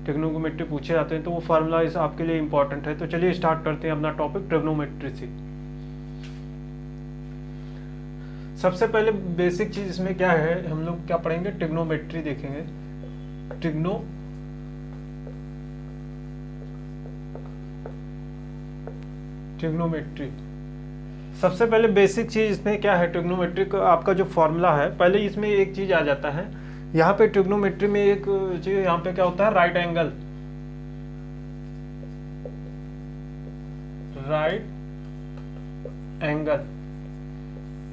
Trigonometry पूछे जाते हैं तो वो फार्मूला इस आपके लिए इंपॉर्टेंट है। तो चलिए स्टार्ट करते हैं अपना टॉपिक ट्रिग्नोमेट्री से। सबसे पहले बेसिक चीज इसमें क्या है, हम लोग क्या पढ़ेंगे, ट्रिग्नोमेट्री देखेंगे। ट्रिग्नोमेट्री सबसे पहले बेसिक चीज इसमें क्या है, ट्रिग्नोमेट्री का आपका जो फॉर्मूला है, पहले इसमें एक चीज आ जाता है यहाँ पे ट्रिग्नोमेट्री में एक चीज यहाँ पे क्या होता है, राइट एंगल।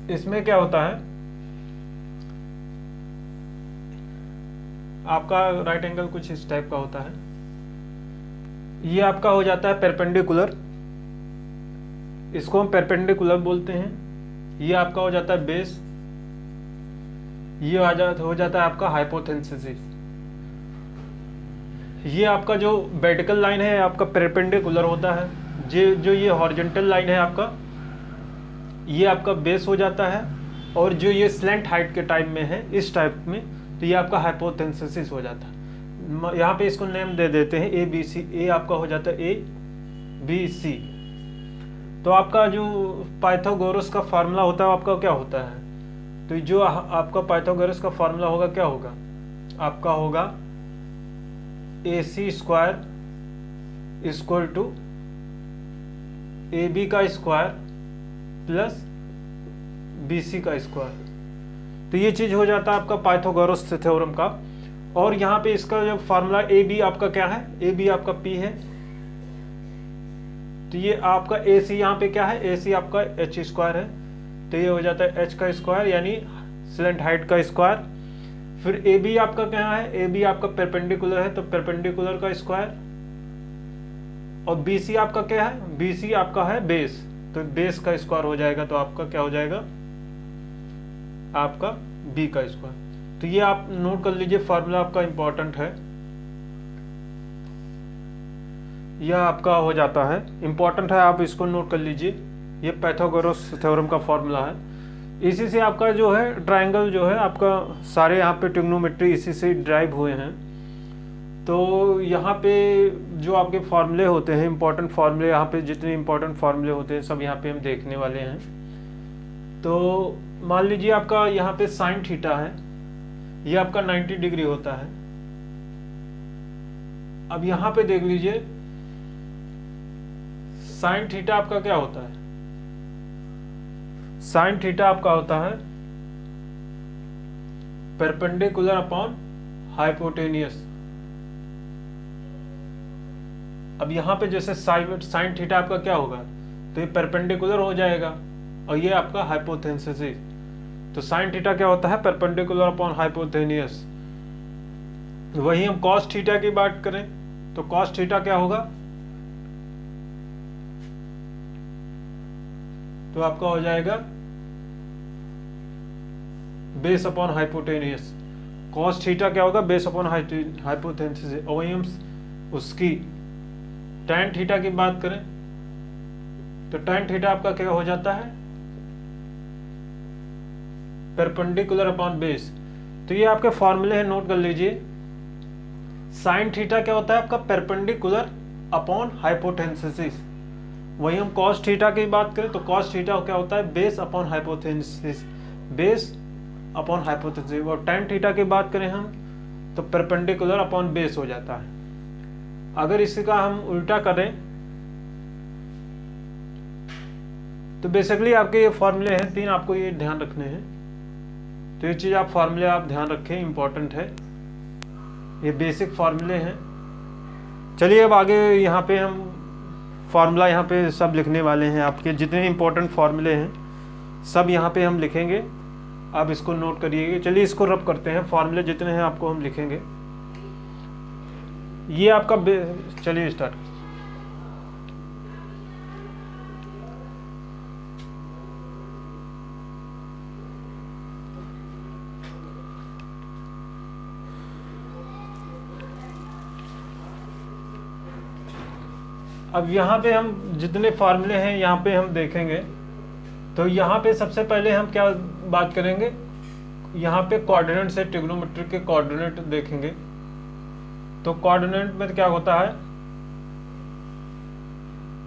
इसमें क्या होता है आपका राइट एंगल कुछ इस टाइप का होता है। ये आपका हो जाता है परपेंडिकुलर, इसको हम परपेंडिकुलर बोलते हैं। ये आपका हो जाता है बेस, ये हो जाता है आपका हाइपोथेसिस। ये आपका जो वर्टिकल लाइन है आपका परपेंडिकुलर होता है, जो ये हॉरिजॉन्टल लाइन है आपका, ये आपका बेस हो जाता है। और जो ये स्लैंट हाइट के टाइप में है, इस टाइप में, तो ये आपका हाइपोथेसिस हो जाता है। यहाँ पे इसको नेम दे देते हैं ए बी सी। ए आपका हो जाता है ए बी सी। तो आपका जो पाइथागोरस का फार्मूला होता है आपका क्या होता है, तो जो आपका पाइथागोरस का फार्मूला होगा क्या होगा, आपका होगा AC square equal to AB का स्क्वायर प्लस BC का स्क्वायर। तो ये चीज हो जाता है आपका पाइथागोरस थ्योरम का। और यहाँ पे इसका जो फार्मूला AB आपका क्या है, AB आपका P है। तो ये आपका AC यहाँ पे क्या है, AC आपका H स्क्वायर है। तो ये हो जाता है H का स्क्वायर यानी स्लैंट हाइट का स्क्वायर। फिर AB आपका क्या है, AB आपका परपेंडिकुलर है तो परपेंडिकुलर का स्क्वायर। और BC आपका क्या है, BC आपका है बेस, तो बेस का स्क्वायर हो जाएगा। तो आपका क्या हो जाएगा, आपका B का स्क्वायर। तो ये आप नोट कर लीजिए, फार्मूला आपका इंपॉर्टेंट है, यह आपका हो जाता है इंपॉर्टेंट है, आप इसको नोट कर लीजिए। ये पाइथागोरस थ्योरम का फॉर्मूला है। इसी से आपका जो है ट्रायंगल जो है आपका सारे यहाँ पे ट्रिग्नोमेट्री इसी से ड्राइव हुए हैं। तो यहाँ पे जो आपके फॉर्मूले होते हैं, इंपॉर्टेंट फॉर्मूले, यहाँ पे जितने इंपॉर्टेंट फॉर्मूले होते हैं सब यहाँ पे हम देखने वाले हैं। तो मान लीजिए आपका यहाँ पे साइन थीटा है, ये आपका 90 डिग्री होता है। अब यहाँ पे देख लीजिए साइन थीटा आपका क्या होता है, साइन थीटा आपका होता है परपेंडिकुलर अपॉन हाइपोटेनियस। अब यहां पे जैसे साइन थीटा आपका क्या होगा, तो ये परपेंडिकुलर हो जाएगा और ये आपका हाइपोथेसिस। तो साइन थीटा क्या होता है, परपेंडिकुलर अपॉन हाइपोटेनियस। वही हम कॉस थीटा की बात करें तो कॉस थीटा क्या होगा, तो आपका हो जाएगा base upon hypotenuse. Cos theta क्या होगा, बेस अपॉन हाइपोथेसिस। और वही हम उसकी टैन थीटा की बात करें तो टैन थीटा आपका क्या हो जाता है, परपेंडिकुलर अपॉन बेस। तो ये आपके फॉर्मूले हैं, नोट कर लीजिए। साइन थीटा क्या होता है आपका, परपेंडिकुलर अपॉन हाइपोटेसिस। वही हम कॉस थीटा की बात करें तो कॉस थीटा क्या होता है, base upon hypothesis, base upon hypothesis. और टैन थीटा की बात करें हम तो परपेंडिकुलर अपॉन बेस हो जाता है। अगर इसका हम उल्टा करें तो बेसिकली आपके ये फॉर्मूले हैं तीन, आपको ये ध्यान रखने हैं। तो ये चीज आप फॉर्मूले आप ध्यान रखें, इंपॉर्टेंट है, ये बेसिक फॉर्मूले हैं। चलिए अब आगे यहाँ पे हम फार्मूला यहाँ पे सब लिखने वाले हैं, आपके जितने इंपॉर्टेंट फार्मूले हैं सब यहाँ पे हम लिखेंगे, आप इसको नोट करिएगा। चलिए इसको रब करते हैं, फार्मूले जितने हैं आपको हम लिखेंगे। ये आपका चलिए स्टार्ट। अब यहाँ पे हम जितने फार्मूले हैं यहाँ पे हम देखेंगे। तो यहाँ पे सबसे पहले हम क्या बात करेंगे, यहाँ पे कोऑर्डिनेट से ट्रिग्नोमेट्री के कोऑर्डिनेट देखेंगे। तो कोऑर्डिनेट में क्या होता है,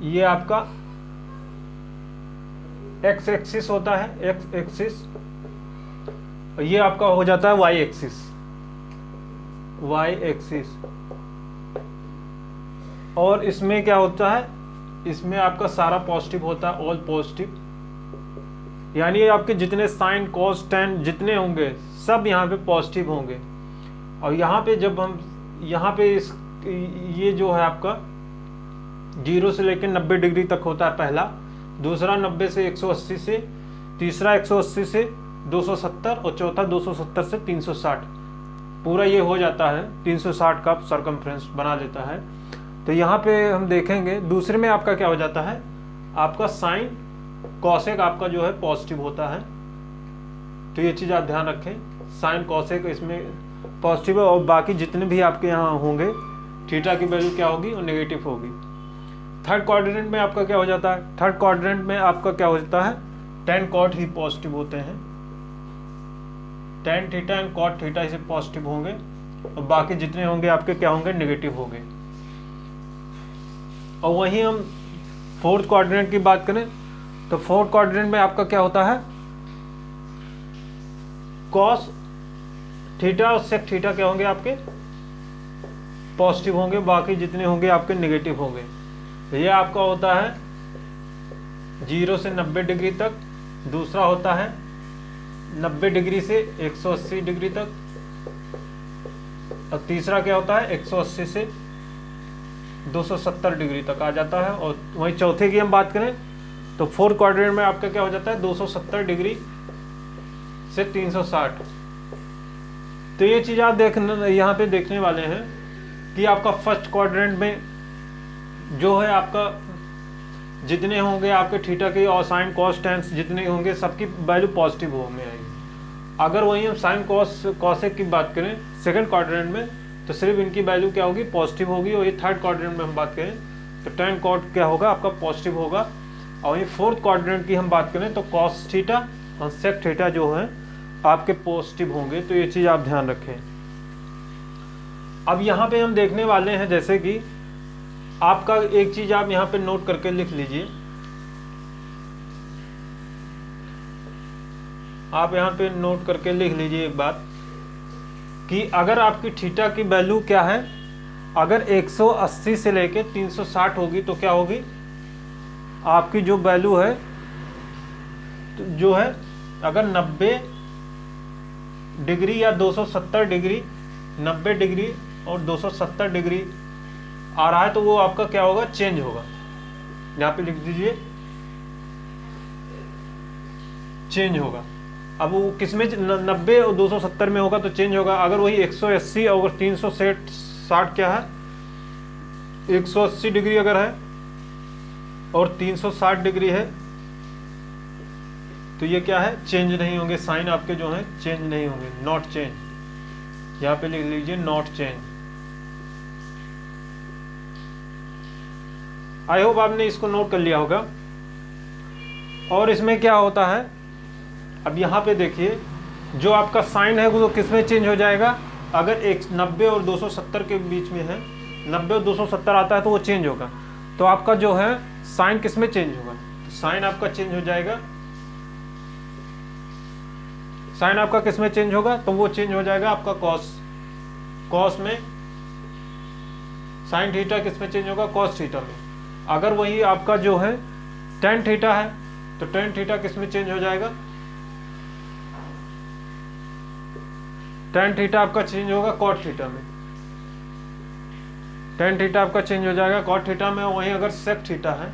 ये आपका एक्स एक्सिस होता है, एक्स एक्सिस, ये आपका हो जाता है वाई एक्सिस, वाई एक्सिस। और इसमें क्या होता है, इसमें आपका सारा पॉजिटिव होता है, ऑल पॉजिटिव, यानी आपके जितने साइन कॉस टेन जितने होंगे सब यहाँ पे पॉजिटिव होंगे। और यहाँ पे जब हम यहाँ पे ये जो है आपका 0 से लेकर 90 डिग्री तक होता है पहला, दूसरा 90 से 180 से, तीसरा 180 से 270 और चौथा 270 से 360, पूरा ये हो जाता है 360 का सर्कमफ्रेंस बना लेता है। तो यहाँ पे हम देखेंगे दूसरे में आपका क्या हो जाता है, आपका साइन कॉसेक आपका जो है पॉजिटिव होता है। तो ये चीज़ आप ध्यान रखें, साइन कॉसेक इसमें पॉजिटिव है और बाकी जितने भी आपके यहाँ होंगे थीटा की वैल्यू क्या होगी, और नेगेटिव होगी। थर्ड क्वाड्रेंट में आपका क्या हो जाता है, थर्ड क्वाड्रेंट में आपका क्या हो जाता है, टेन कॉट ही पॉजिटिव होते हैं, tan theta and cot theta इसे पॉजिटिव होंगे और बाकी जितने होंगे आपके क्या होंगे, नेगेटिव होंगे। और वहीं हम फोर्थ क्वाड्रेंट की बात करें तो फोर्थ क्वाड्रेंट में आपका क्या होता है, कॉस थीटा और सेक थीटा क्या होंगे आपके पॉजिटिव होंगे, बाकी जितने होंगे आपके नेगेटिव होंगे। ये आपका होता है 0 से 90 डिग्री तक, दूसरा होता है 90 डिग्री से 180 डिग्री तक, और तीसरा क्या होता है 180 से 270 डिग्री तक आ जाता है। और वहीं चौथे की हम बात करें तो फोर्थ क्वाड्रेंट में आपका क्या हो जाता है 270 डिग्री से 360। तो ये चीज़ आप यहाँ पे देखने वाले हैं कि आपका फर्स्ट क्वाड्रेंट में जो है आपका जितने होंगे आपके थीटा के और साइन कॉस टेन जितने होंगे सबकी वैल्यू पॉजिटिव होंगे आएगी। अगर वहीं हम साइन कॉसेक की बात करें सेकंड क्वाड्रेंट में तो सिर्फ इनकी वैल्यू क्या होगी, पॉजिटिव होगी। और ये थर्ड क्वाड्रेंट में हम बात करें तो टेन कॉट क्या होगा आपका पॉजिटिव होगा। और ये फोर्थ क्वाड्रेंट की हम बात करें तो कॉस थीटा और सेक थीटा जो है आपके पॉजिटिव होंगे। तो ये चीज़ आप ध्यान रखें। अब यहाँ पे हम देखने वाले हैं जैसे कि आपका एक चीज़ आप यहाँ पे नोट करके लिख लीजिए, आप यहाँ पे नोट करके लिख लीजिए एक बात कि अगर आपकी थीटा की वैल्यू क्या है, अगर 180 से लेके 360 होगी तो क्या होगी आपकी जो वैल्यू है तो जो है अगर 90 डिग्री या 270 डिग्री, 90 डिग्री और 270 डिग्री आ रहा है तो वो आपका क्या होगा, चेंज होगा। यहाँ पे लिख दीजिए चेंज होगा। अब वो किसमें 90 और 270 में होगा तो चेंज होगा। अगर वही 180 और 360 क्या है 180 डिग्री अगर है और 360 डिग्री है तो ये क्या है, चेंज नहीं होंगे, साइन आपके जो है चेंज नहीं होंगे, नॉट चेंज। यहाँ पे लिख लीजिए नॉट चेंज। आई होप आपने इसको नोट कर लिया होगा। और इसमें क्या होता है, अब यहाँ पे देखिए जो आपका साइन है वो किस में चेंज हो जाएगा, अगर 90 और 270 के बीच में है, 90 और 270 आता है तो वो चेंज होगा। तो आपका जो है साइन किस में चेंज होगा, तो साइन आपका चेंज हो जाएगा, साइन आपका किस में चेंज होगा, तो वो चेंज हो जाएगा आपका कॉस में। साइन थीटा किस में चेंज होगा, कॉस थीटा में। अगर वही आपका जो है टेन थीटा है तो टेन थीटा किस में चेंज हो जाएगा, टेन थीटा आपका चेंज होगा कॉट थीटा में। टेन थीटा आपका चेंज हो जाएगा कॉट थीटा में। वहीं अगर सेक थीटा है,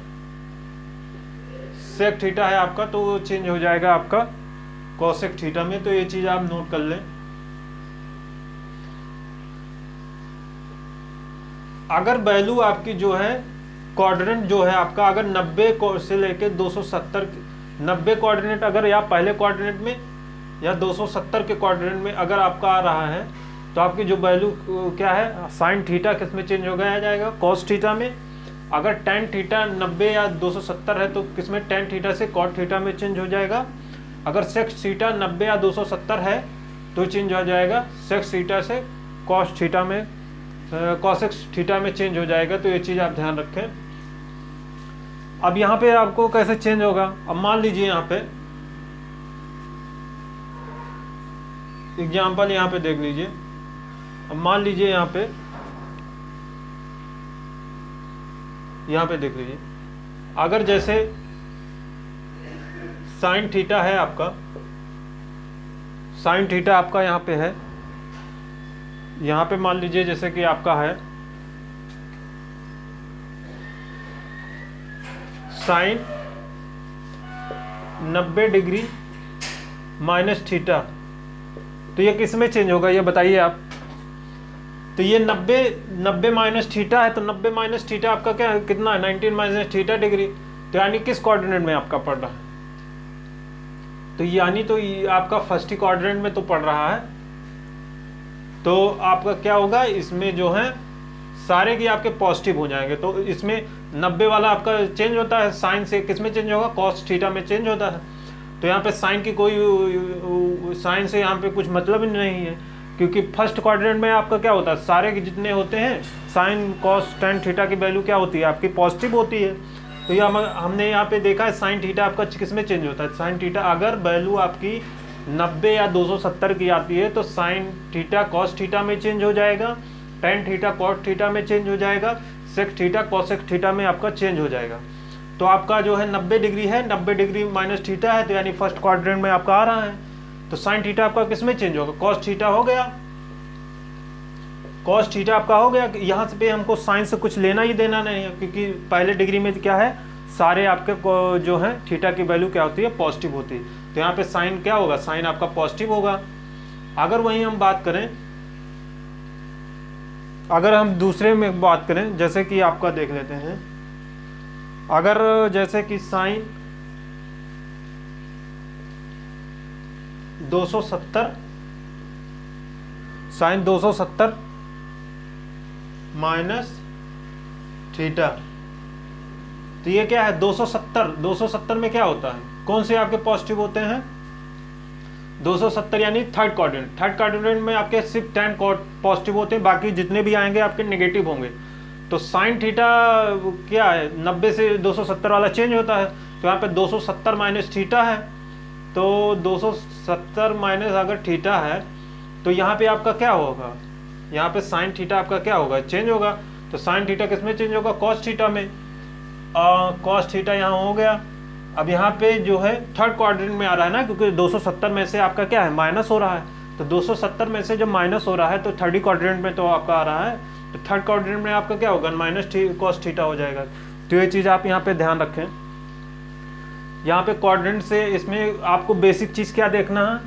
सेक थीटा है आपका तो वो चेंज हो जाएगा आपका कॉसेक थीटा में। तो ये चीज आप नोट कर लें। अगर वैल्यू आपकी जो है क्वाड्रेंट जो है आपका अगर 90 से लेके 270, 90 क्वाड्रेंट अगर या पहले क्वाड्रेंट में या 270 के क्वाड्रेंट में अगर आपका आ रहा है तो आपकी जो वैल्यू क्या है, साइन थीटा किस में चेंज हो गया जाएगा, कॉस थीटा में। अगर टेन थीटा 90 या 270 है तो किस में, टेन थीटा से कॉट थीटा में चेंज हो जाएगा। अगर सेक्स थीटा 90 या 270 है तो चेंज हो जाएगा सेक्स थीटा से कॉस थीटा में। कॉसेक्स थीटा में चेंज हो जाएगा। तो ये चीज़ आप ध्यान रखें। अब यहाँ पे आपको कैसे चेंज होगा, अब मान लीजिए यहाँ पे एग्जाम्पल यहाँ पे देख लीजिए। अब मान लीजिए यहाँ पे देख लीजिए, अगर जैसे साइन थीटा है आपका, साइन थीटा आपका यहाँ पे है, यहाँ पे मान लीजिए जैसे कि आपका है साइन 90 डिग्री माइनस थीटा, तो ये किस में चेंज होगा ये बताइए आप। तो ये 90 माइनस थीटा है, तो 90 माइनस थीटा आपका क्या कितना है, 19 माइनस थीटा डिग्री। तो यानी किस कोऑर्डिनेट में आपका पड़ रहा है, तो यानी तो ये आपका फर्स्ट ही कोऑर्डिनेट में तो पड़ रहा है। तो आपका क्या होगा, इसमें जो है सारे की आपके पॉजिटिव हो जाएंगे। तो इसमें 90 वाला आपका चेंज होता है, साइन से किस में चेंज होगा, कॉस थीटा में चेंज होता है। तो यहाँ पे साइन की कोई साइन से यहाँ पे कुछ मतलब ही नहीं है, क्योंकि फर्स्ट क्वाड्रेंट में आपका क्या होता है, सारे के जितने होते हैं साइन कॉस टेन थीटा की वैल्यू क्या होती है आपकी, पॉजिटिव होती है। तो ये हमने यहाँ पे देखा है साइन थीटा आपका किस में चेंज होता है, साइन थीटा अगर वैल्यू आपकी 90 या 270 की आती है तो साइन थीटा कॉस थीटा में चेंज हो जाएगा, टेन थीटा कॉट थीटा में चेंज हो जाएगा, सेक थीटा कॉसेक थीटा में आपका चेंज हो जाएगा। तो आपका जो है 90 डिग्री है, 90 डिग्री माइनस थीटा है, तो यानी फर्स्ट क्वाड्रेंट में आपका आ रहा है। तो साइन थीटा आपका किस में चेंज होगा, कॉस थीटा हो गया, कॉस थीटा आपका हो गया। यहाँ पे हमको साइन से कुछ लेना ही देना नहीं है, क्योंकि पहले डिग्री में क्या है, सारे आपके जो है थीटा की वैल्यू क्या होती है, पॉजिटिव होती है। तो यहाँ पे साइन क्या होगा, साइन आपका पॉजिटिव होगा। अगर वहीं हम बात करें, अगर हम दूसरे में बात करें, जैसे कि आपका देख लेते हैं, अगर जैसे कि साइन 270 साइन 270 माइनस थीटा, तो ये क्या है 270 में क्या होता है, कौन से आपके पॉजिटिव होते हैं, 270 यानी थर्ड क्वाड्रेंट। थर्ड क्वाड्रेंट में आपके सिर्फ 10 पॉजिटिव होते हैं, बाकी जितने भी आएंगे आपके नेगेटिव होंगे। तो साइन थीटा क्या है, 90 से 270 वाला चेंज होता है। तो यहाँ पे 270 माइनस थीटा है, तो 270 माइनस अगर थीटा है तो यहाँ पे आपका क्या होगा, यहाँ पे साइन थीटा आपका क्या होगा, चेंज होगा। तो साइन थीटा किस में चेंज होगा, कॉस थीटा में। कॉस थीटा यहाँ हो गया। अब यहाँ पे जो है थर्ड क्वाड्रेंट में आ रहा है ना, क्योंकि 270 में से आपका क्या है, माइनस हो रहा है। तो 270 में से जब माइनस हो रहा है तो थर्ड क्वाड्रेंट में तो आपका आ रहा है, तो थर्ड क्वाड्रेंट में आपका क्या होगा, माइनस कॉस थीटा हो जाएगा। तो ये चीज़ आप यहाँ पे ध्यान रखें। यहाँ पे क्वाड्रेंट से इसमें आपको बेसिक चीज़ क्या देखना है,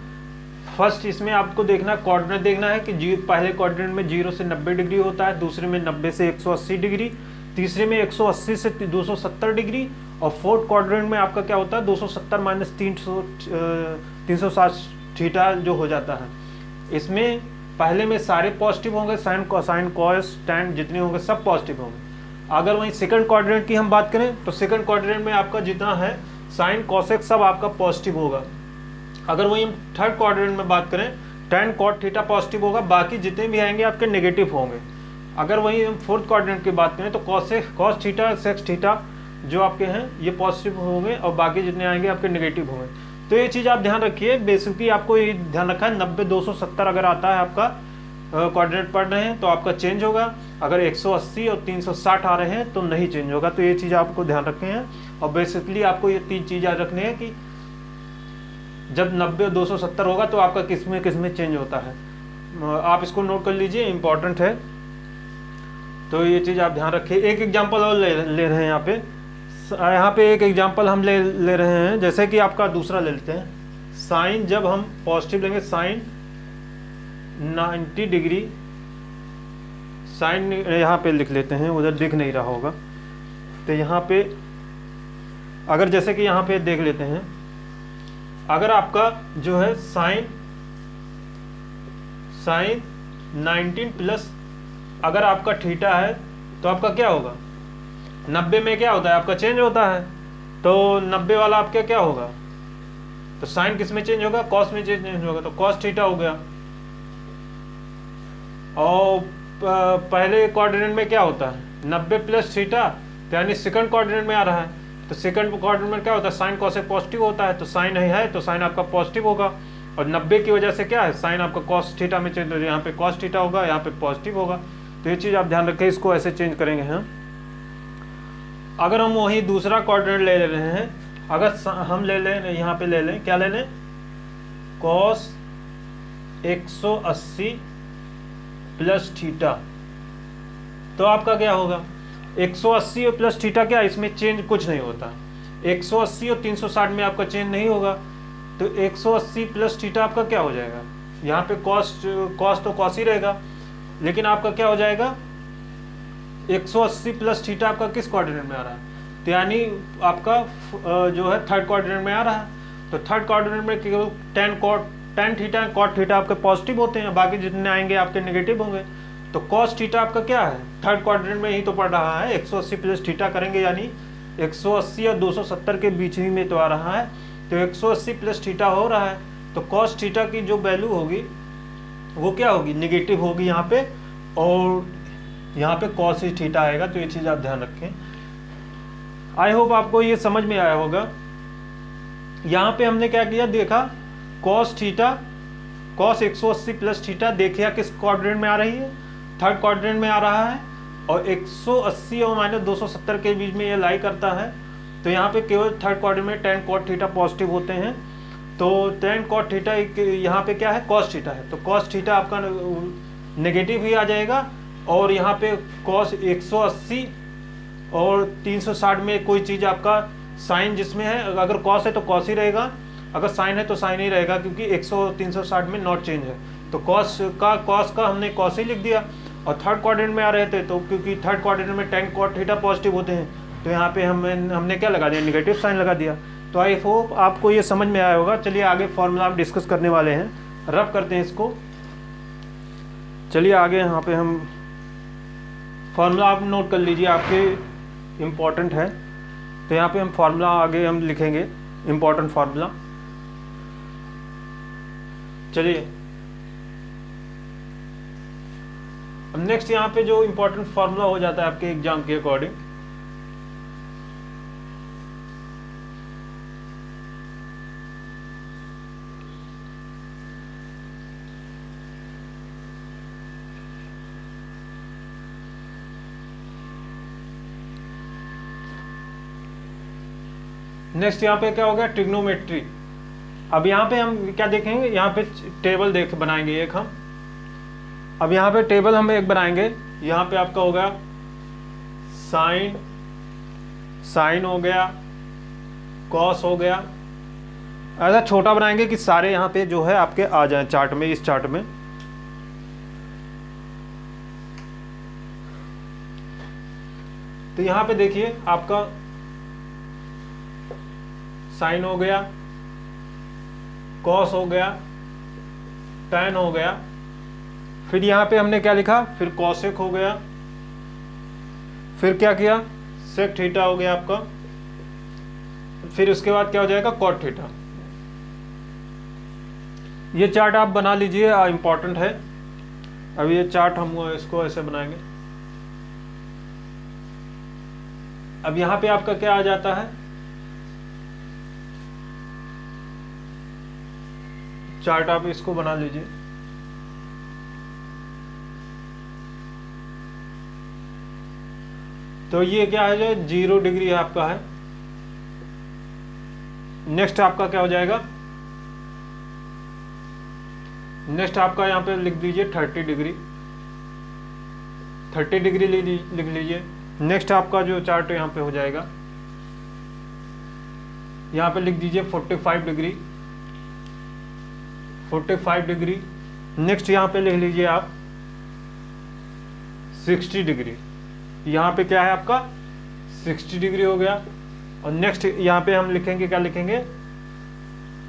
फर्स्ट इसमें आपको देखना कोऑर्डिनेट देखना है कि पहले क्वाड्रेंट में 0 से 90 डिग्री होता है, दूसरे में 90 से 180 डिग्री, तीसरे में 180 से 270 डिग्री, और फोर्थ क्वाड्रेंट में आपका क्या होता है 270 माइनस 360 थीटा जो हो जाता है। इसमें पहले में सारे पॉजिटिव होंगे, साइन कॉस टैन जितने होंगे सब पॉजिटिव होंगे। अगर वहीं सेकंड क्वाड्रेंट की हम बात करें तो सेकंड क्वाड्रेंट में आपका जितना है साइन कॉसेक सब आपका पॉजिटिव होगा। अगर वहीं हम थर्ड क्वाड्रेंट में बात करें, टैन कॉट थीटा पॉजिटिव होगा, बाकी जितने भी आएंगे आपके नेगेटिव होंगे। अगर वहीं हम फोर्थ क्वाड्रेंट की बात करें तो कॉस थीटा सेक्स थीटा जो आपके हैं ये पॉजिटिव होंगे, और बाकी जितने आएंगे आपके नेगेटिव होंगे। तो ये चीज़ आप ध्यान रखिए। बेसिकली आपको ये ध्यान रखा है 90 270 अगर आता है आपका क्वाड्रेंट पढ़ रहे हैं तो आपका चेंज होगा, अगर 180 और 360 आ रहे हैं तो नहीं चेंज होगा। तो ये चीज़ आपको ध्यान रखनी है। और बेसिकली आपको ये 3 चीज़ याद रखनी है कि जब 90 और 270 होगा तो आपका किस में चेंज होता है। आप इसको नोट कर लीजिए, इंपॉर्टेंट है। तो ये चीज़ आप ध्यान रखिए। एक एग्जांपल और ले रहे हैं यहाँ पे एक एग्जांपल हम ले रहे हैं, जैसे कि आपका दूसरा ले लेते हैं। साइन जब हम पॉजिटिव लेंगे, साइन 90 डिग्री, साइन यहाँ पे लिख लेते हैं, उधर दिख नहीं रहा होगा। तो यहाँ पे अगर जैसे कि यहाँ पे देख लेते हैं, अगर आपका जो है साइन 19 प्लस अगर आपका थीटा है तो आपका क्या होगा, 90 में क्या होता है आपका चेंज होता है। तो 90 वाला आपका क्या होगा, तो साइन किस में चेंज होगा, कॉस में चेंज होगा, तो कॉस थीटा हो गया। और पहले कोऑर्डिनेट में क्या होता है 90 प्लस थीटा, तो यानी सेकंड कोऑर्डिनेट में आ रहा है, तो सेकंड कोऑर्डिनेट में क्या होता है साइन कॉस पॉजिटिव होता है, तो साइन है तो साइन आपका पॉजिटिव होगा, और 90 की वजह से क्या है साइन आपका कॉस थीटा में चेंज हो जाए, यहाँ पे कॉस थीटा होगा, यहाँ पे पॉजिटिव होगा। तो ये चीज़ आप ध्यान रखें, इसको ऐसे चेंज करेंगे हैं। अगर हम वही दूसरा कोऑर्डिनेट ले रहे हैं, अगर हम ले लें यहाँ पे ले लें, क्या ले लें कॉस 180 प्लस थीटा, तो आपका क्या होगा 180 प्लस थीटा, क्या इसमें चेंज कुछ नहीं होता, 180 और 360 में आपका चेंज नहीं होगा, तो 180 प्लस थीटा आपका क्या हो जाएगा, यहाँ पे कॉस तो कॉस ही रहेगा, लेकिन आपका क्या हो जाएगा 180 प्लस थीटा आपका किस कोऑर्डिनेट में आ रहा है, तो यानी आपका जो है थर्ड कोऑर्डिनेट में आ रहा है, तो थर्ड कोऑर्डिनेट में केवल टेन थीटा कॉट थीटा आपके पॉजिटिव होते हैं, बाकी जितने आएंगे आपके नेगेटिव होंगे। तो कॉस थीटा आपका क्या है थर्ड क्वाड्रेंट में ही तो पड़ रहा है, 180 प्लस थीटा करेंगे यानी 180 और 270 के बीच ही में तो आ रहा है, तो 180 प्लस थीटा हो रहा है, तो कॉस थीटा की जो वैल्यू होगी वो क्या होगी नेगेटिव होगी यहाँ पे, और यहाँ पे कॉस थीटा आएगा। तो ये चीज़ आप ध्यान रखें। आई होप आपको ये समझ में आया होगा। यहाँ पे हमने क्या किया देखा cos theta cos 180 plus theta देखिए किस क्वाड्रेंट में आ रही है, थर्ड क्वाड्रेंट में आ रहा है, और 180 और माइनस 270 के बीच में ये लाई करता है, तो यहाँ पे केवल थर्ड क्वाड्रेंट में tan cot थीटा पॉजिटिव होते हैं, तो tan cot थीटा यहाँ पे क्या है cos थीटा है, तो cos थीटा आपका नेगेटिव ही आ जाएगा, और यहाँ पे cos 180 और 360 में कोई चीज़ आपका साइन जिसमें है, अगर cos है तो cos ही रहेगा, अगर साइन है तो साइन ही रहेगा, क्योंकि 360 में नॉट चेंज है, तो cos का हमने cos ही लिख दिया। और थर्ड क्वाड्रेंट में आ रहे थे तो क्योंकि थर्ड क्वाड्रेंट में tan cot थीटा पॉजिटिव होते हैं, तो यहाँ पे हमने क्या लगा दिया नेगेटिव साइन लगा दिया। तो आई होप आपको ये समझ में आया होगा। चलिए आगे फॉर्मूला हम डिस्कस करने वाले हैं, रब करते हैं इसको। चलिए आगे यहाँ पे हम फॉर्मूला आप नोट कर लीजिए, आपके इम्पोर्टेंट है, तो यहाँ पे हम फॉर्मूला आगे हम लिखेंगे इम्पोर्टेंट फार्मूला। चलिए अब नेक्स्ट यहाँ पे जो इम्पोर्टेंट फार्मूला हो जाता है आपके एग्जाम के अकॉर्डिंग, नेक्स्ट यहाँ पे क्या हो गया ट्रिग्नोमेट्री। अब यहाँ पे हम क्या देखेंगे, यहाँ पे टेबल बनाएंगे एक हम। अब यहाँ पे टेबल हम एक बनाएंगे, यहाँ पे आपका होगा साइन हो गया, कॉस हो गया, ऐसा छोटा बनाएंगे कि सारे यहाँ पे जो है आपके आ जाए चार्ट में, इस चार्ट में। तो यहाँ पे देखिए आपका साइन हो गया, कॉस हो गया, टैन हो गया, फिर यहाँ पे हमने क्या लिखा, फिर कॉसेक हो गया, फिर क्या किया सेक थीटा हो गया आपका, फिर उसके बाद क्या हो जाएगा कॉट थीटा। ये चार्ट आप बना लीजिए, इंपॉर्टेंट है। अब ये चार्ट हम इसको ऐसे बनाएंगे। अब यहाँ पे आपका क्या आ जाता है, चार्ट आप इसको बना लीजिए। तो ये क्या है जो 0 डिग्री आपका है। नेक्स्ट आपका क्या हो जाएगा, नेक्स्ट आपका यहाँ पे लिख दीजिए 30 डिग्री, 30 डिग्री लिख लीजिए। नेक्स्ट आपका जो चार्ट यहाँ पे हो जाएगा, यहाँ पे लिख दीजिए 45 डिग्री, 45 डिग्री। नेक्स्ट यहाँ पे लिख लीजिए आप 60 डिग्री, यहाँ पे क्या है आपका 60 डिग्री हो गया। और नेक्स्ट यहाँ पे हम लिखेंगे, क्या लिखेंगे,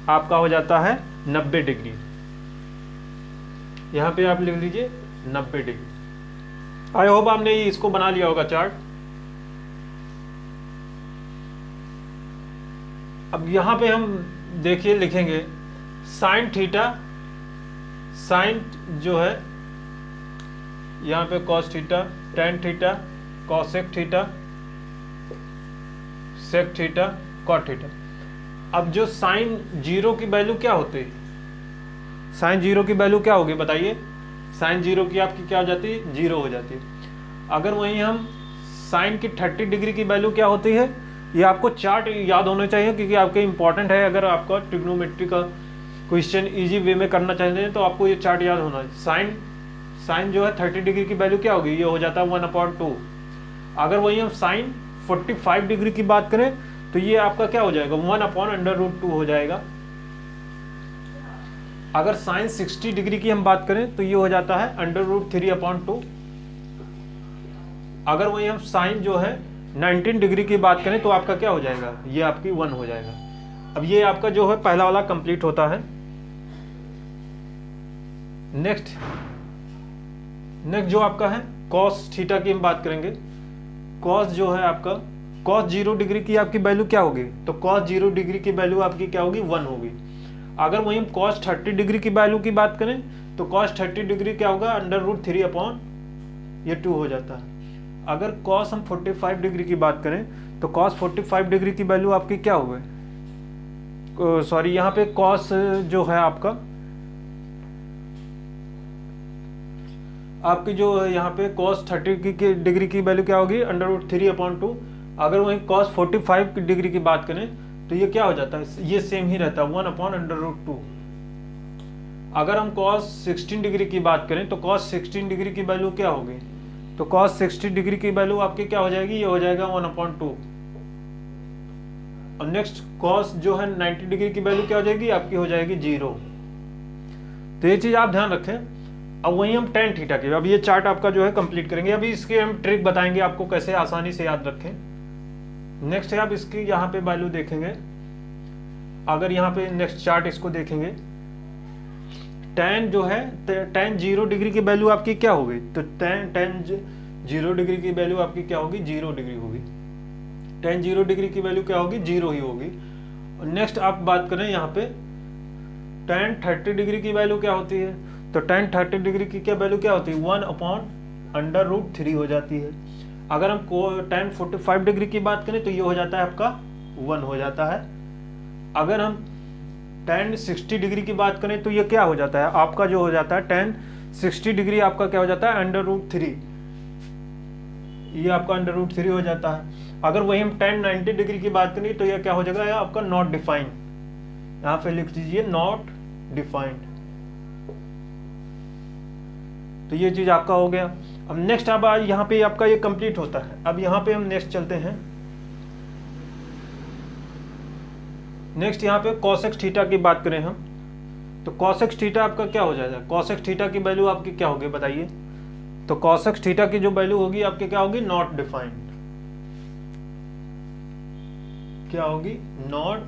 आपका हो जाता है 90 डिग्री, यहाँ पे आप लिख लीजिए 90 डिग्री। आई होप आपने इसको बना लिया होगा चार्ट। अब यहाँ पे हम देखिए लिखेंगे साइन थीटा, साइन जो है यहाँ पे cos theta, tan theta, cosec theta, sec theta, cot theta. अब जो साइन जीरो की वैल्यू क्या होती है, साइन जीरो की वैल्यू क्या होगी बताइए। साइन जीरो की आपकी क्या हो जाती है, जीरो हो जाती है। अगर वहीं हम साइन की 30 डिग्री की वैल्यू क्या होती है, ये आपको चार्ट याद होना चाहिए क्योंकि आपके इंपॉर्टेंट है। अगर आपका ट्रिग्नोमेट्री का क्वेश्चन इजी वे में करना चाहते हैं तो आपको ये चार्ट याद होना है। साइन जो है 30 डिग्री की वैल्यू क्या होगी, ये हो जाता है 1/2। अगर वहीं हम साइन 45 डिग्री की बात करें तो ये आपका क्या हो जाएगा, 1/√2 हो जाएगा। अगर साइन 60 डिग्री की हम बात करें तो ये हो जाता है √3/2। अगर वही हम साइन जो है 19 डिग्री की बात करें तो आपका क्या हो जाएगा, ये आपकी 1 हो जाएगा। अब ये आपका जो है पहला वाला कंप्लीट होता है। नेक्स्ट जो आपका है कॉस थीटा की हम बात करेंगे। कॉस जो है आपका, कॉस 0 डिग्री की आपकी वैल्यू क्या होगी, तो कॉस 0 डिग्री की वैल्यू आपकी क्या होगी, 1 होगी। अगर वही हम कॉस 30 डिग्री की वैल्यू की बात करें तो कॉस 30 डिग्री क्या होगा, √3/2 हो जाता है। अगर कॉस हम 45 डिग्री की बात करें तो कॉस 45 डिग्री की वैल्यू आपकी क्या होगी, सॉरी यहाँ पे कॉस जो है आपकी जो यहाँ पे कॉस 30 डिग्री की वैल्यू क्या होगी, √3/2। अगर वहीं कॉस 45 डिग्री की बात करें तो ये क्या हो जाता है, ये सेम ही रहता है 1/√2। अगर हम कॉस 16 डिग्री की बात करें तो कॉस 16 डिग्री की वैल्यू क्या होगी, तो कॉस 60 डिग्री की वैल्यू आपकी क्या हो जाएगी, ये हो जाएगा 1/2। और नेक्स्ट कॉस जो है 90 डिग्री की वैल्यू क्या हो जाएगी, आपकी हो जाएगी 0। तो ये चीज आप ध्यान रखें। अब वहीं हम टेन थीटा की, अब ये चार्ट आपका जो है कंप्लीट करेंगे। अभी इसके हम ट्रिक बताएंगे आपको कैसे आसानी से याद रखें। नेक्स्ट है आप इसकी यहाँ पे वैल्यू देखेंगे। अगर यहाँ पे नेक्स्ट चार्ट इसको देखेंगे, टेन जो है टेन 0 डिग्री की वैल्यू आपकी क्या होगी, तो टेन 0 डिग्री की वैल्यू आपकी क्या होगी, 0 डिग्री होगी। टेन 0 डिग्री की वैल्यू क्या होगी, 0 ही होगी। नेक्स्ट आप बात करें यहाँ पे टेन 30 डिग्री की वैल्यू क्या होती है, तो टेन 30 डिग्री की क्या वैल्यू क्या होती है, 1/√3 हो जाती है। अगर हम टेन 45 डिग्री की बात करें तो ये हो जाता है आपका 1 हो जाता है। अगर हम टेन 60 डिग्री की बात करें तो ये क्या हो जाता है, आपका जो हो जाता है टेन 60 डिग्री आपका क्या हो जाता है, √3, ये आपका √3 हो जाता है। अगर वही हम टेन 90 डिग्री की बात करें तो ये क्या हो जाएगा, आपका नॉट डिफाइंड, यहाँ पे लिख दीजिए नॉट डिफाइंड। तो ये चीज आपका हो गया। अब नेक्स्ट अब यहाँ पे आपका ये कंप्लीट होता है। अब यहाँ पे हम नेक्स्ट चलते हैं। नेक्स्ट यहाँ पे कॉसेक थीटा की बात करें हम, तो कॉसेक थीटा आपका क्या हो जाएगा, कॉसेक थीटा की वैल्यू आपकी क्या होगी बताइए। तो कॉसेक थीटा की जो वैल्यू होगी आपकी क्या होगी, नॉट डिफाइंड, क्या होगी, नॉट।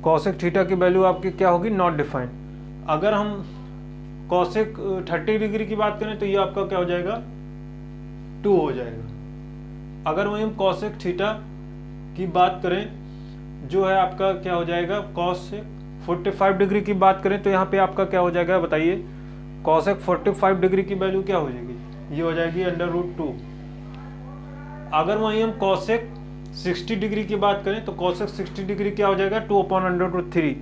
कॉसेक थीटा की वैल्यू आपकी क्या होगी, नॉट डिफाइंड। अगर हम कॉसेक 30 डिग्री की बात करें तो ये आपका क्या हो जाएगा, 2 हो जाएगा। अगर वही हम कॉसेक थीटा की बात करें जो है आपका क्या हो जाएगा, कॉसेक 45 डिग्री की बात करें तो यहाँ पे आपका क्या हो जाएगा बताइए, कॉसेक 45 डिग्री की वैल्यू क्या हो जाएगी, ये हो जाएगी √2। अगर वही हम कॉसेक 60 डिग्री की बात करें तो कॉसेक 60 डिग्री क्या हो जाएगा, 2/√3।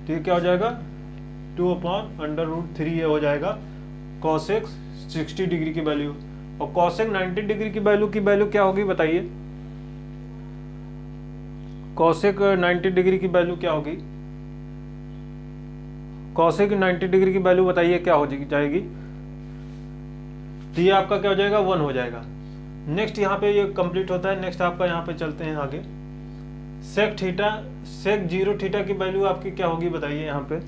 तो ये क्या हो जाएगा, 2/√3 ये हो जाएगा कॉसेक 60 डिग्री की वैल्यू। और कॉसेक 90 डिग्री की वैल्यू क्या होगी बताइए, कॉसेक 90 डिग्री की वैल्यू क्या होगी, कॉसेक 90 डिग्री की वैल्यू बताइए क्या हो जाएगी, तो ये आपका क्या हो जाएगा, 1 हो जाएगा। नेक्स्ट यहाँ पे ये कंप्लीट होता है। नेक्स्ट आपका यहाँ पे चलते हैं आगे, सेक थीटा, सेक 0 थीटा की वैल्यू आपकी क्या होगी बताइए यहाँ पे,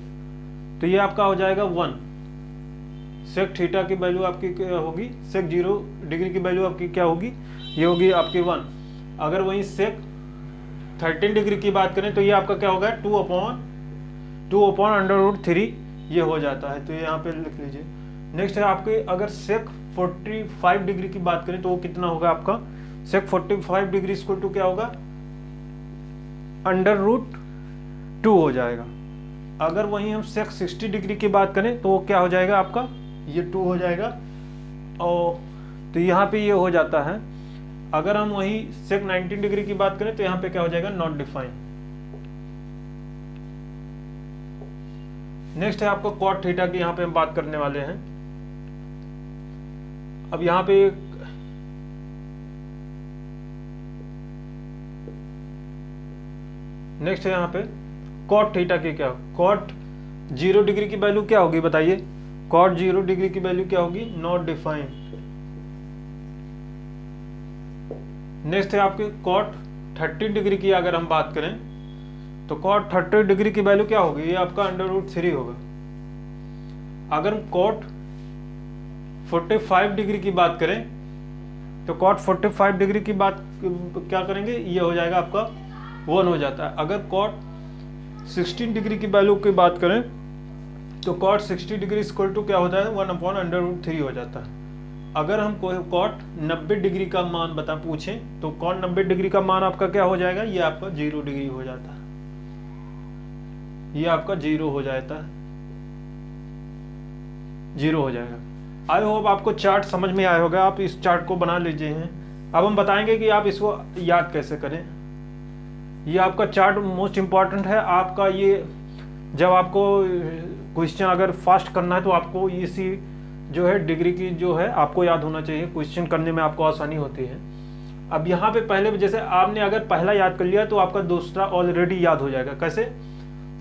तो ये आपका हो जाएगा 1। सेक थीटा की वैल्यू आपकी क्या होगी, सेक 0 डिग्री की वैल्यू आपकी क्या होगी, ये होगी आपकी 1। अगर वही सेक 13 डिग्री की बात करें तो ये आपका क्या होगा, 2/√3 ये हो जाता है। तो ये यहाँ पे लिख लीजिए। नेक्स्ट है आपके अगर सेक 45 डिग्री की बात करें तो वो कितना होगा आपका, सेक 45 डिग्री इक्वल टू क्या होगा, √2 हो जाएगा। अगर वहीं हम सेक 60 डिग्री की बात करें तो वो क्या हो जाएगा आपका, ये 2 हो जाएगा। और तो यहाँ पे ये हो जाता है। अगर हम वहीं सेक 90 डिग्री की बात करें तो यहाँ पे क्या हो जाएगा, नॉट डिफाइन। नेक्स्ट है आपका कॉट थीटा की, यहाँ पे हम बात करने वाले हैं। अब यहाँ पे नेक्स्ट है यहाँ पे कॉट थीटा की, क्या कॉट 0 डिग्री की वैल्यू क्या होगी बताइए, कॉट 0 डिग्री की वैल्यू क्या होगी, नॉट डिफाइंड। नेक्स्ट है आपकी कॉट 30 डिग्री की अगर हम बात करें तो कॉट 30 डिग्री की वैल्यू क्या होगी, ये आपका √3 होगा। अगर हम कॉट 45 डिग्री की बात करें तो कॉट 45 डिग्री की बात क्या करेंगे, ये हो जाएगा आपका 1 हो जाता है। अगर कॉट 16 डिग्री की वैल्यू की बात करें तो कॉट 60 डिग्री इक्वल टू क्या होता है, 1/√3 हो जाता है। अगर हम कोई कॉट 90 डिग्री का मान पूछें तो कॉट 90 डिग्री का मान आपका क्या हो जाएगा, ये आपका 0 डिग्री हो जाता है, ये आपका 0 हो जाता है, 0 हो जाएगा। आई होप आपको चार्ट समझ में आया होगा, आप इस चार्ट को बना लीजिए हैं। अब हम बताएंगे कि आप इसको याद कैसे करें। ये आपका चार्ट मोस्ट इंपॉर्टेंट है आपका। ये जब आपको क्वेश्चन अगर फास्ट करना है तो आपको इसी जो है डिग्री की जो है आपको याद होना चाहिए, क्वेश्चन करने में आपको आसानी होती है। अब यहाँ पे पहले जैसे आपने अगर पहला याद कर लिया तो आपका दूसरा ऑलरेडी याद हो जाएगा। कैसे,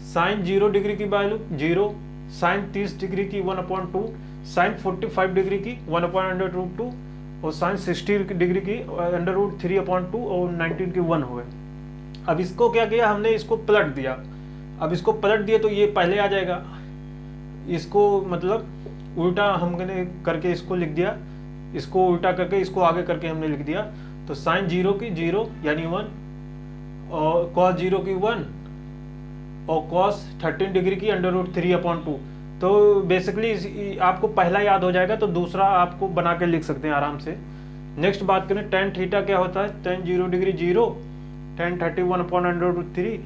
साइन 0 डिग्री की वैल्यू 0, साइन 30 डिग्री की 1/2, साइन 45 डिग्री की 1/√2 और साइन 60 डिग्री की √3/2 और 19 की 1 हो गए। अब इसको क्या किया हमने, इसको पलट दिया। अब इसको पलट दिया तो ये पहले आ जाएगा, इसको मतलब उल्टा हमने करके इसको लिख दिया, इसको उल्टा करके इसको आगे करके हमने लिख दिया। तो साइन 0 की 0 यानी 1 और कॉस 0 की 1 और कॉस 13 डिग्री की √3/2। तो बेसिकली आपको पहला याद हो जाएगा तो दूसरा आपको बना के लिख सकते हैं आराम से। नेक्स्ट बात करें टेन थीटा क्या होता है, टेन 0 डिग्री 0, टेन 31/√3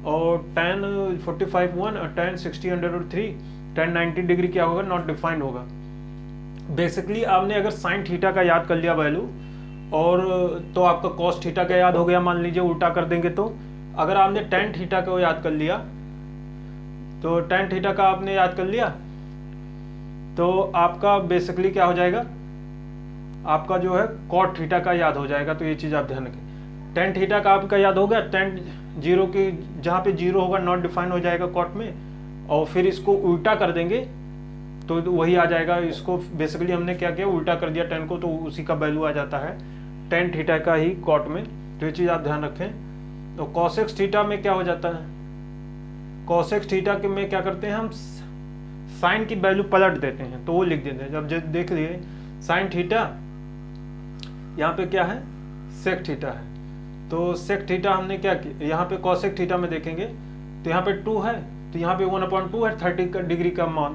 और टेन 45 1 और टेन 60/√3, टेन 90 डिग्री क्या होगा, नॉट डिफाइंड होगा। बेसिकली आपने अगर साइन थीटा का याद कर लिया वैल्यू और तो आपका कॉस थीटा का याद हो गया, मान लीजिए उल्टा कर देंगे तो। अगर आपने टेन थीटा को याद कर लिया तो टेन थीटा का आपने याद कर लिया तो आपका बेसिकली क्या हो जाएगा, आपका जो है कॉट थीटा का याद हो जाएगा। तो ये चीज़ आप ध्यान रखें। टेन थीटा का आपका याद हो गया, टेन 0 की जहाँ पे 0 होगा नॉट डिफाइन हो जाएगा कॉट में, और फिर इसको उल्टा कर देंगे तो वही आ जाएगा। इसको बेसिकली हमने क्या किया, उल्टा कर दिया 10 को, तो उसी का वैल्यू आ जाता है टेन थीटा का ही कॉट में। तो ये चीज़ आप ध्यान रखें। तो कॉसेक्स थीटा में क्या हो जाता है, कॉसेक्स थीटा के में क्या करते हैं हम, साइन की वैल्यू पलट देते हैं तो वो लिख देते हैं। जब देख लिए साइन थीटा यहाँ पे क्या है, सेक थीटा है, तो सेक थीटा हमने क्या किया, यहाँ पे कॉसेक थीटा में देखेंगे तो यहाँ पे 2 है, तो यहाँ पे 1/2 है 30 डिग्री का मान,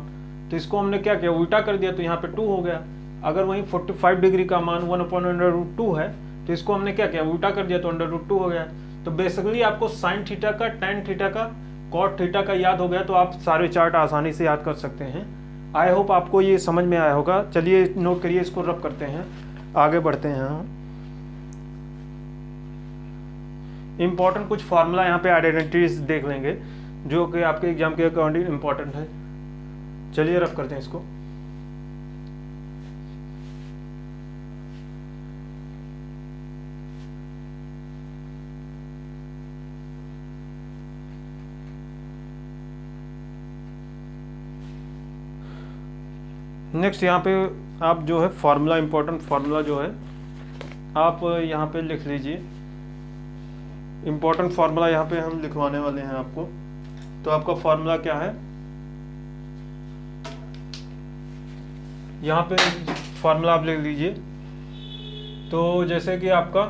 तो इसको हमने क्या किया, उल्टा कर दिया तो यहाँ पे 2 हो गया। अगर वहीं 45 डिग्री का मान 1/√2 है तो इसको हमने क्या किया, उल्टा कर दिया तो √2 हो गया। तो बेसिकली आपको साइन थीटा का, टेन थीटा का, कॉट थीटा का याद हो गया तो आप सारे चार्ट आसानी से याद कर सकते हैं। आई होप आपको ये समझ में आया होगा। चलिए नोट करिए, इसको रब करते हैं, आगे बढ़ते हैं हम। इम्पोर्टेंट कुछ फार्मूला यहाँ पे आइडेंटिटीज देख लेंगे जो कि आपके एग्जाम के अकॉर्डिंग इम्पोर्टेंट है। चलिए रब करते हैं इसको। नेक्स्ट यहाँ पे आप जो है फार्मूला, इम्पोर्टेंट फार्मूला जो है आप यहाँ पे लिख लीजिए। इम्पोर्टेंट फार्मूला यहाँ पे हम लिखवाने वाले हैं आपको। तो आपका फार्मूला क्या है, यहाँ पे फार्मूला आप लिख लीजिए। तो जैसे कि आपका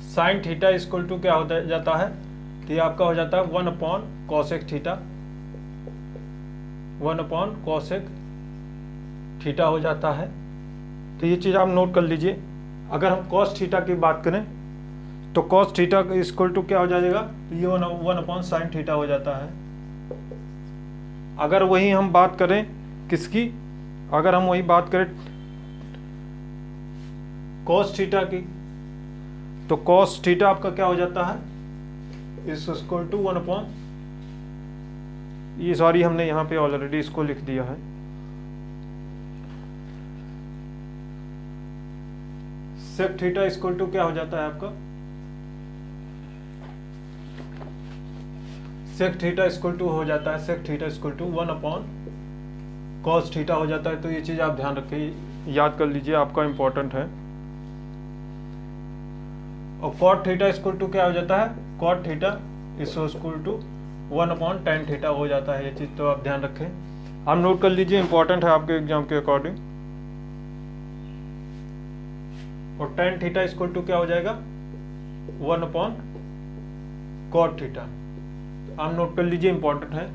साइन थीटा इक्वल टू क्या होता जाता है, तो ये आपका हो जाता है 1/cosec थीटा, 1/cosec थीटा हो जाता है। तो ये चीज़ आप नोट कर लीजिए। अगर हम cos थीटा की बात करें तो कॉस थीटा इक्वल टू क्या हो जाएगा, तो ये 1/sin थीटा हो जाता है। अगर वही हम बात करें किसकी, अगर हम वही बात करें कॉस थीटा की, तो कॉस थीटा आपका क्या हो जाता है, इज इक्वल टू 1/, ये सॉरी हमने यहाँ पे ऑलरेडी इसको लिख दिया है, सेक थीटा इक्वल टू क्या हो जाता है आपका, सेक थीटा इक्वल टू हो जाता है, sec theta equal to 1/cos theta हो जाता है। तो ये चीज आप ध्यान रखिए, याद कर लीजिए, आपका इंपॉर्टेंट है। और cot थीटा इक्वल टू क्या हो जाता है, cot theta is equal to 1/tan theta हो जाता है। ये चीज तो आप ध्यान रखें, आप नोट कर लीजिए, इंपॉर्टेंट है आपके एग्जाम के अकॉर्डिंग। और tan थीटा इक्वल टू क्या हो जाएगा, 1/cot थीटा, आप नोट कर लीजिए, इंपॉर्टेंट है।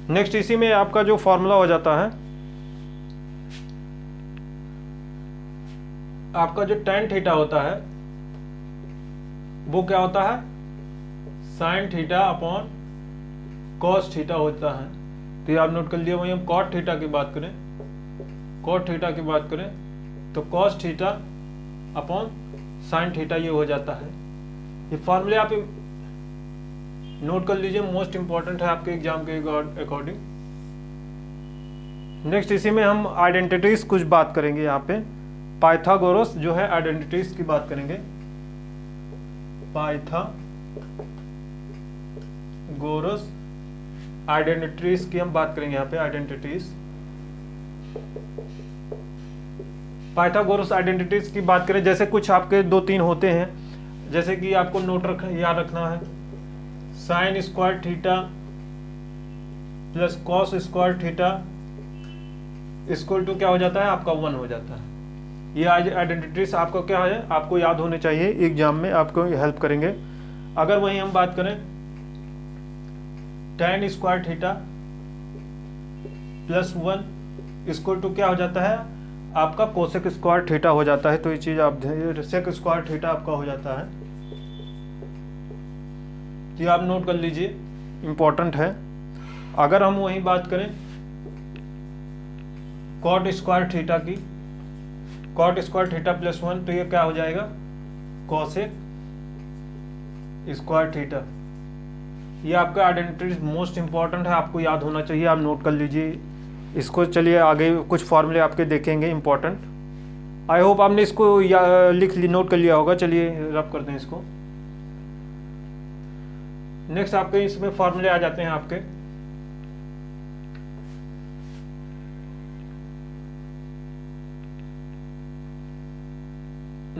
नेक्स्ट इसी में आपका जो फॉर्मूला हो जाता है, आपका जो tan थीटा होता है वो क्या होता है, sin theta upon cos theta होता है। तो ये आप नोट कर लिए। वहीं हम cot थीटा की बात करें, cot थीटा की बात करें तो cos theta upon sin theta ये हो जाता है। ये फॉर्मूले आप नोट कर लीजिए, मोस्ट इंपॉर्टेंट है आपके एग्जाम के अकॉर्डिंग। नेक्स्ट इसी में हम आइडेंटिटीज कुछ बात करेंगे। यहाँ पे पाइथागोरस जो है आइडेंटिटीज की बात करेंगे, पाइथागोरस आइडेंटिटीज की हम बात करेंगे। यहाँ पे आइडेंटिटीज, पाइथागोरस आइडेंटिटीज की बात करें, जैसे कुछ आपके 2-3 होते हैं, जैसे कि आपको याद रखना है, sine square theta plus cos square theta equal to क्या हो जाता है आपका 1 हो जाता है। ये आइडेंटिटीज आपको क्या है, आपको याद होने चाहिए, एग्जाम में आपको हेल्प करेंगे। अगर वहीं हम बात करें tan square theta plus 1 equal to क्या हो जाता है आपका कोसेक स्क्वायर थीटा हो जाता है। तो ये चीज आप सेक स्क्वायर थीटा आपका हो जाता है। तो आप नोट कर लीजिए, इंपॉर्टेंट है। अगर हम वहीं बात करें कॉट स्क्वायर थीटा की, कॉट स्क्वायर थीटा प्लस 1, तो ये क्या हो जाएगा कोसेक स्क्वायर थीटा। ये आपका आइडेंटिटी मोस्ट इंपॉर्टेंट है, आपको याद होना चाहिए, आप नोट कर लीजिए इसको। चलिए आगे कुछ फॉर्मूले आपके देखेंगे इंपॉर्टेंट। आई होप आपने इसको नोट कर लिया होगा। चलिए रब करते हैं इसको। नेक्स्ट आपके इसमें फॉर्मूले आ जाते हैं आपके,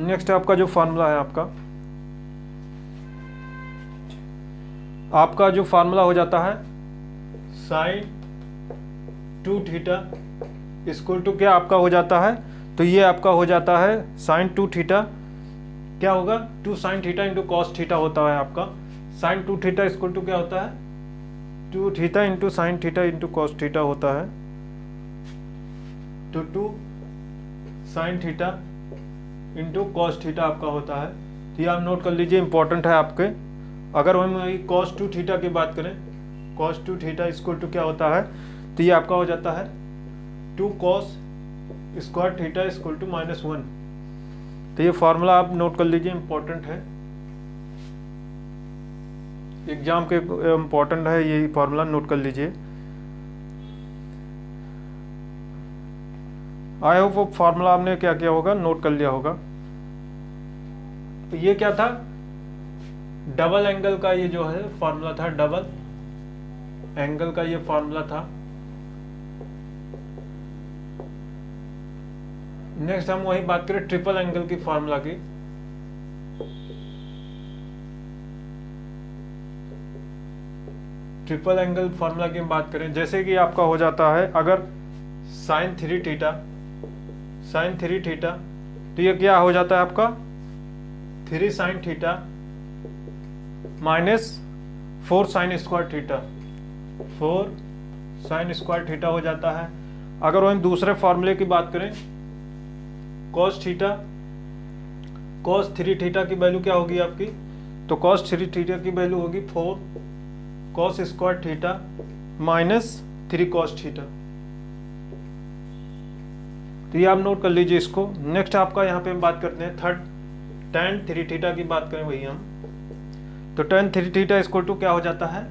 नेक्स्ट आपका जो फॉर्मूला है आपका जो फार्मूला हो जाता है साइन 2 थीटा इक्वल टू क्या आपका हो जाता है, तो ये आपका हो जाता है साइन 2 थीटा क्या होगा 2 sine theta into cos theta होता है आपका। साइन 2 थीटा इक्वल टू क्या होता है 2 theta into sine theta into cos theta होता है। तो 2 sine theta into cos theta आपका होता है। तो ये आप नोट कर लीजिए, इंपॉर्टेंट है आपके। अगर हम cos 2 थीटा की बात करें, cos 2 थीटा इक्वल टू क्या होता है, तो ये आपका हो जाता है 2 cos square theta equal to -1। तो ये फॉर्मूला आप नोट कर लीजिए, इंपॉर्टेंट है, एग्जाम के इंपॉर्टेंट है, ये फॉर्मूला नोट कर लीजिए। आई होप वो फॉर्मूला आपने क्या किया होगा, नोट कर लिया होगा। तो ये क्या था, डबल एंगल का ये जो है फॉर्मूला था, डबल एंगल का ये फॉर्मूला था। नेक्स्ट हम वही बात करें ट्रिपल एंगल की फॉर्मूला की। ट्रिपल एंगल फॉर्मूला की हम बात करें, जैसे कि आपका हो जाता है अगर साइन 3 थीटा, तो ये क्या हो जाता है आपका 3 sine theta -4 sign square theta, 4 sign square theta हो जाता है। अगर हम दूसरे फॉर्मूले की बात करें cos 3 थीटा की वैल्यू क्या होगी आपकी तो कॉस 3 थीटा की वैल्यू होगी 4 cos square theta minus 3 cos theta. तो ये आप नोट कर लीजिए इसको। नेक्स्ट आपका यहाँ पे हम बात करते हैं थर्ड, tan 3 थीटा की बात करें वही हम, तो tan 3 थीटा इक्वल टू क्या हो जाता है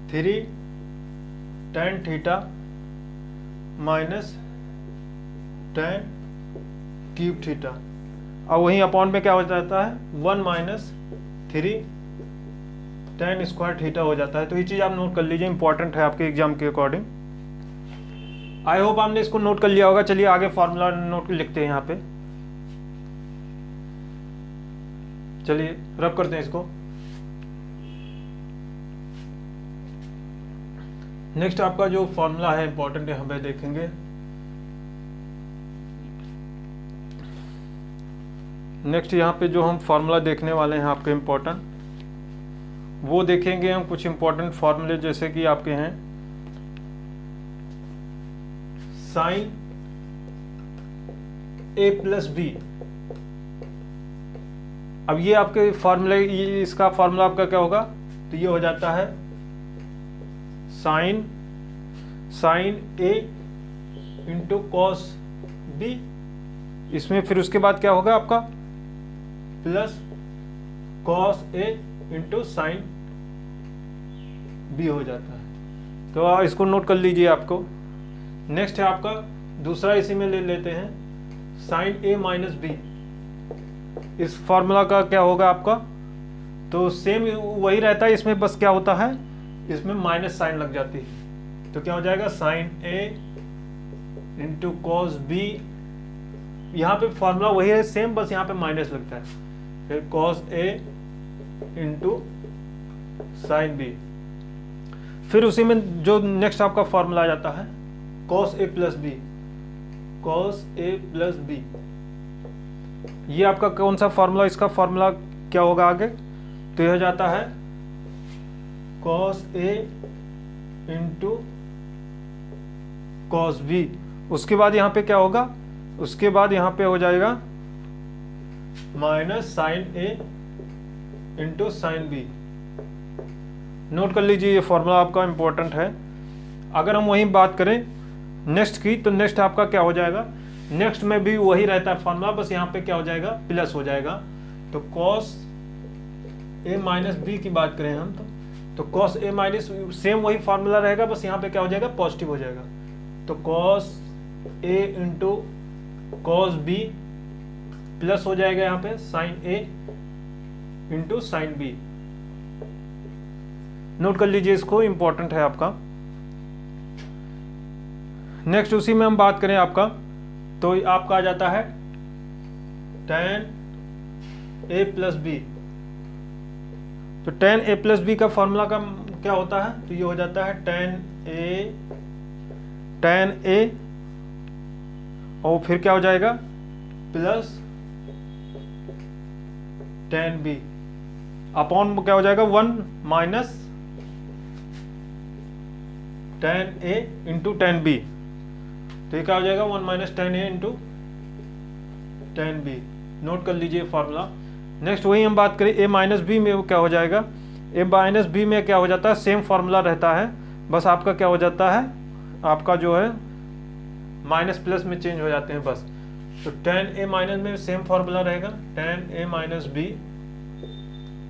3 tan theta minus tan cube theta, और वहीं अपॉन में क्या हो जाता है 1 माइनस 3 tan स्क्वायर थीटा हो जाता है। तो ये चीज़ आप नोट कर लीजिए, इंपॉर्टेंट है आपके एग्जाम के अकॉर्डिंग। आई होप आपने इसको नोट कर लिया होगा। चलिए आगे फॉर्मूला नोट लिखते हैं यहाँ पे। चलिए रब करते हैं इसको। नेक्स्ट आपका जो फॉर्मूला है इंपॉर्टेंट है, हमें देखेंगे। नेक्स्ट यहाँ पे जो हम फॉर्मूला देखने वाले हैं आपके इम्पोर्टेंट, वो देखेंगे हम कुछ इम्पोर्टेंट फॉर्मूले, जैसे कि आपके हैं साइन ए प्लस बी। अब ये आपके फॉर्मूले, इसका फॉर्मूला आपका क्या होगा, तो ये हो जाता है साइन ए इंटू कॉस बी। इसमें फिर उसके बाद क्या होगा आपका plus cos A into sine B हो जाता है। तो इसको नोट कर लीजिए आपको। नेक्स्ट है आपका दूसरा, इसी में ले लेते हैं साइन ए माइनस बी। इस फॉर्मूला का क्या होगा आपका, तो सेम वही रहता है, इसमें बस क्या होता है इसमें माइनस साइन लग जाती है। तो क्या हो जाएगा साइन ए इंटू कॉस बी। यहाँ पे फॉर्मूला वही है सेम, बस यहाँ पे माइनस लगता है। फिर cos A into sine B. फिर उसी में जो नेक्स्ट आपका फॉर्मूला आ जाता है cos A plus B. Cos A plus B, ये आपका कौन सा फॉर्मूला, इसका फॉर्मूला क्या होगा आगे, तो यह हो जाता है cos A into cos B. उसके बाद यहाँ पे क्या होगा, उसके बाद यहाँ पे हो जाएगा माइनस साइन ए इंटू साइन बी। नोट कर लीजिए, ये फॉर्मूला आपका इंपॉर्टेंट है। अगर हम वहीं बात करें नेक्स्ट की, तो नेक्स्ट आपका क्या हो जाएगा, नेक्स्ट में भी वही रहता है फॉर्मूला, बस यहाँ पे क्या हो जाएगा प्लस हो जाएगा। तो कॉस ए माइनस बी की बात करें हम, तो कॉस ए माइनस सेम वही फॉर्मूला रहेगा, बस यहाँ पे क्या हो जाएगा पॉजिटिव हो जाएगा। तो cos A into cos B plus हो जाएगा यहाँ पे साइन ए इंटू साइन बी। नोट कर लीजिए इसको, इंपॉर्टेंट है आपका। नेक्स्ट उसी में हम बात करें आपका, तो आपका आ जाता है tan a प्लस बी। तो tan a प्लस बी का फॉर्मूला का क्या होता है, तो ये हो जाता है tan a और फिर क्या हो जाएगा प्लस tan b अपॉन क्या हो जाएगा 1 minus tan a into tan b। तो ये क्या हो जाएगा 1 minus tan a into tan b। Note कर लीजिए फॉर्मूला। नेक्स्ट वही हम बात करें a माइनस बी में, वो क्या हो जाएगा, a माइनस बी में क्या हो जाता है सेम फॉर्मूला रहता है, बस आपका क्या हो जाता है आपका जो है माइनस प्लस में चेंज हो जाते हैं बस। तो tan a माइनस में सेम फॉर्मूला रहेगा, tan a माइनस बी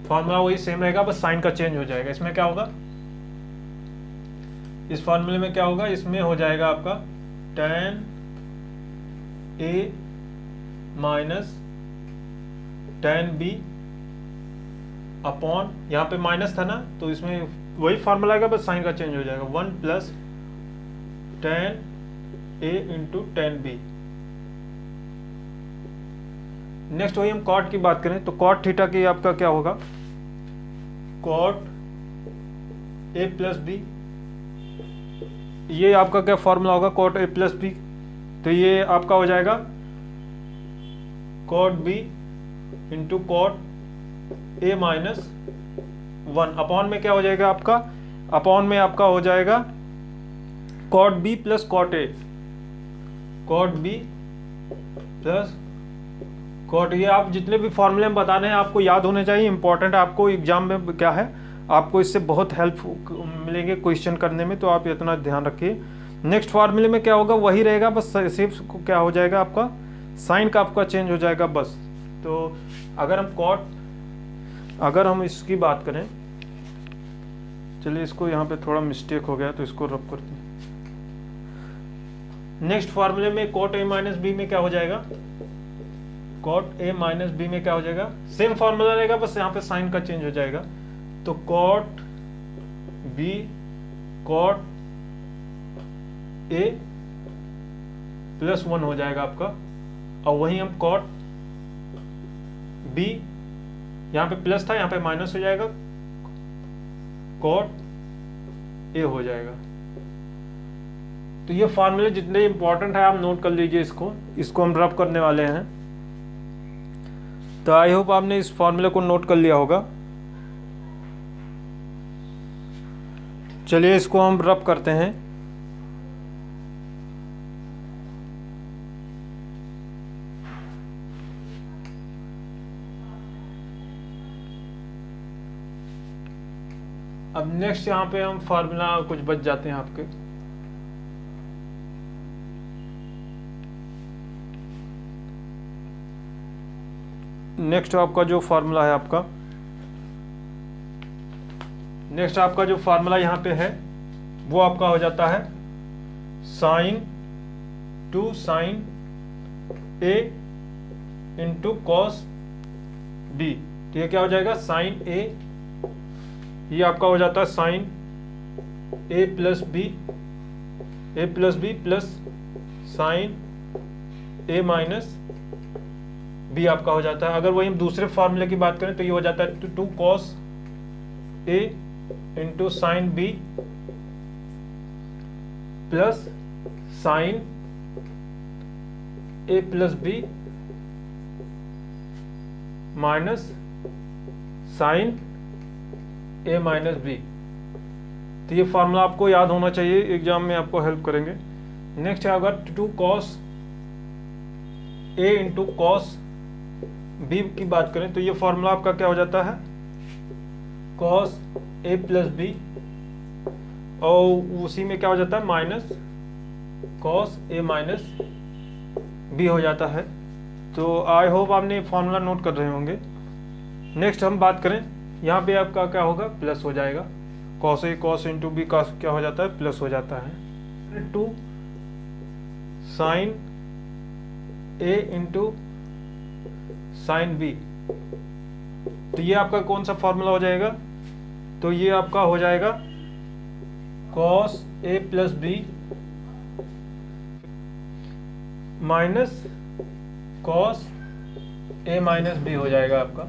फॉर्मूला वही सेम रहेगा, बस साइन का चेंज हो जाएगा। इसमें क्या होगा, इस फॉर्मूले में क्या होगा, इसमें हो जाएगा आपका tan a minus tan b upon, यहाँ पे माइनस था ना, तो इसमें वही फॉर्मूला आएगा, बस साइन का चेंज हो जाएगा 1 plus tan a into tan b। Next वही हम कॉट की बात करें, तो कॉट थीटा की आपका क्या होगा, कॉट a प्लस बी। ये आपका क्या फॉर्मूला होगा कॉट a प्लस बी, तो ये आपका हो जाएगा cot b into cot a minus 1 upon में क्या हो जाएगा आपका, अपॉन में आपका हो जाएगा cot b plus cot a, cot b plus cot, ये आप जितने भी फॉर्मूले हम बता रहे हैं आपको याद होने चाहिए, इंपॉर्टेंट आपको एग्जाम में क्या है, आपको इससे बहुत हेल्प मिलेंगे क्वेश्चन करने में, तो आप इतना ध्यान रखिए। नेक्स्ट फार्मूले में क्या होगा वही रहेगा, बस सिर्फ क्या हो जाएगा आपका साइन का आपका चेंज हो जाएगा बस। तो अगर हम इसकी बात करें, चलिए इसको यहाँ पे थोड़ा मिस्टेक हो गया तो इसको रब करते हैं। नेक्स्ट फार्मूले में कॉट ए माइनस बी में क्या हो जाएगा, कॉट ए माइनस बी में क्या हो जाएगा, सेम फार्मूला रहेगा बस यहाँ पे साइन का चेंज हो जाएगा। तो cot B cot A plus 1 हो जाएगा आपका, और वहीं हम कॉट बी, यहाँ पे प्लस था यहाँ पे माइनस हो जाएगा, कॉट ए हो जाएगा। तो ये फार्मूले जितने इंपॉर्टेंट है आप नोट कर लीजिए, इसको हम रब करने वाले हैं। तो आई होप आपने इस फार्मूले को नोट कर लिया होगा। चलिए इसको हम रब करते हैं। अब नेक्स्ट यहाँ पे हम फार्मूला कुछ बच जाते हैं आपके। नेक्स्ट आपका जो फार्मूला है नेक्स्ट आपका जो फार्मूला यहाँ पे है वो आपका हो जाता है sign to sign A into cos B. तो ये क्या हो जाएगा, साइन ए, ये आपका हो जाता है sign A plus B plus sine A minus B आपका हो जाता है। अगर वही हम दूसरे फार्मूले की बात करें तो ये हो जाता है 2 cos A into sine B plus sine A plus B minus sine A minus B. तो ये फार्मूला आपको याद होना चाहिए, एग्जाम में आपको हेल्प करेंगे। नेक्स्ट है अगर 2 cos A into cos B की बात करें तो ये फॉर्मूला आपका क्या हो जाता है, कॉस ए प्लस बी, और उसी में क्या हो जाता है minus cos A minus B हो जाता है। तो आई होप आपने फॉर्मूला नोट कर रहे होंगे। नेक्स्ट हम बात करें, यहाँ पे आपका क्या होगा, प्लस हो जाएगा, cos A cos into B का क्या हो जाता है, प्लस हो जाता है, 2 साइन ए इंटू साइन बी। तो ये आपका कौन सा फॉर्मूला हो जाएगा, तो ये आपका हो जाएगा cos A plus B minus cos A minus B हो जाएगा आपका।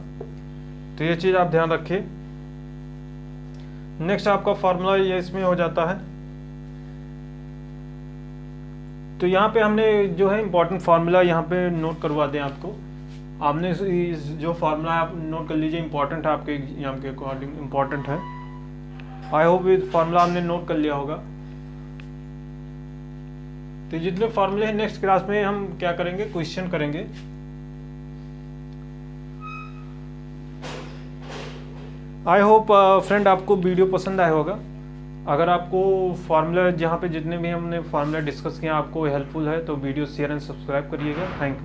तो ये चीज आप ध्यान रखिए। नेक्स्ट आपका फॉर्मूला ये इसमें हो जाता है। तो यहाँ पे हमने जो है इंपॉर्टेंट फार्मूला यहाँ पे नोट करवा दें आपको। आपने इस जो फार्मूला आप नोट कर लीजिए, इंपॉर्टेंट है आपके एग्जाम के अकॉर्डिंग इंपॉर्टेंट है। आई होप ये फार्मूला आपने नोट कर लिया होगा। तो जितने फार्मूले हैं नेक्स्ट क्लास में हम क्या करेंगे, क्वेश्चन करेंगे। आई होप फ्रेंड आपको वीडियो पसंद आया होगा। अगर आपको फार्मूला जहाँ पे जितने भी हमने फार्मूला डिस्कस किया आपको हेल्पफुल है तो वीडियो शेयर एंड सब्सक्राइब करिएगा। Thank you.